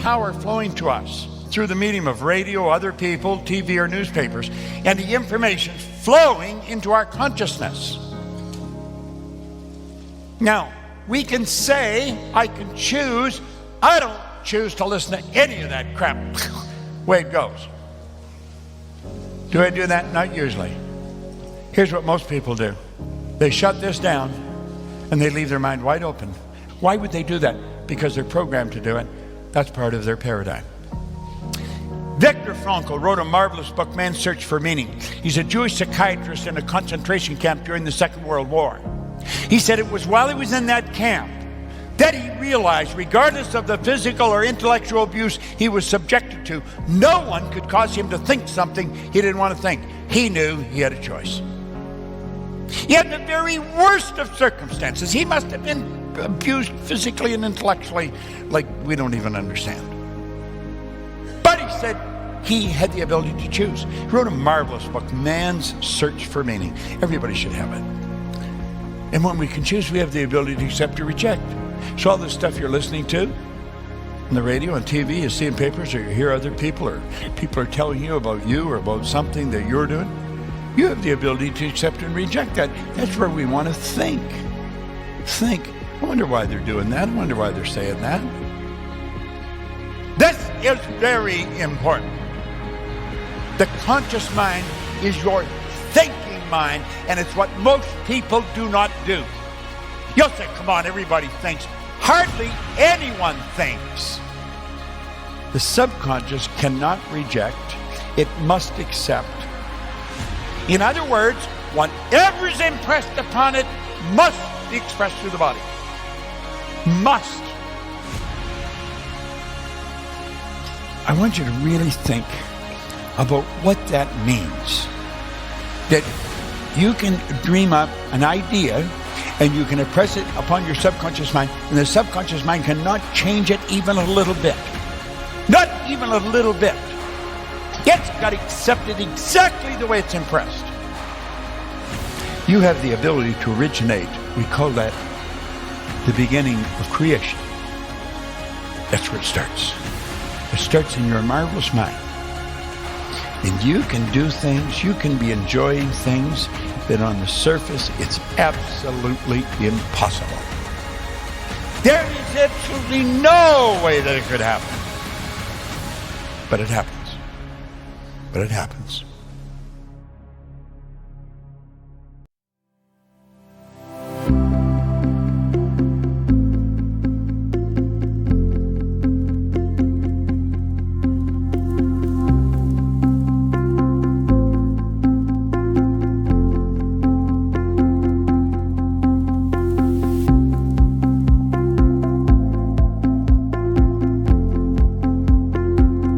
Power flowing to us through the medium of radio, other people, TV, or newspapers, and the information flowing into our consciousness. Now, we can say, I can choose. I don't choose to listen to any of that crap. Way it goes. Do I do that? Not usually. Here's what most people do. They shut this down and they leave their mind wide open. Why would they do that? Because they're programmed to do it. That's part of their paradigm. Viktor Frankl wrote a marvelous book, Man's Search for Meaning. He's a Jewish psychiatrist in a concentration camp during the Second World War. He said it was while he was in that camp that he realized, regardless of the physical or intellectual abuse he was subjected to, no one could cause him to think something he didn't want to think. He knew he had a choice. He had the very worst of circumstances. He must have been abused physically and intellectually like we don't even understand. But he said he had the ability to choose. He wrote a marvelous book, Man's Search for Meaning. Everybody should have it. And when we can choose, we have the ability to accept or reject. So all the stuff you're listening to on the radio, on TV, you see in papers, or you hear other people, or people are telling you or about something that you're doing, you have the ability to accept and reject that. That's where we want to think. Think. I wonder why they're doing that. I wonder why they're saying that. This is very important. The conscious mind is your thinking mind, and it's what most people do not do. You'll say, come on, everybody thinks. Hardly anyone thinks. The subconscious cannot reject. It must accept. In other words, whatever's impressed upon it must be expressed through the body. Must. I want you to really think about what that means. That you can dream up an idea and you can impress it upon your subconscious mind, and the subconscious mind cannot change it even a little bit. Not even a little bit. It's got to accept it exactly the way it's impressed. You have the ability to originate. We call that the beginning of creation. That's where it starts. It starts in your marvelous mind. And you can do things, you can be enjoying things that on the surface it's absolutely impossible. There is absolutely no way that it could happen. But it happens. But it happens.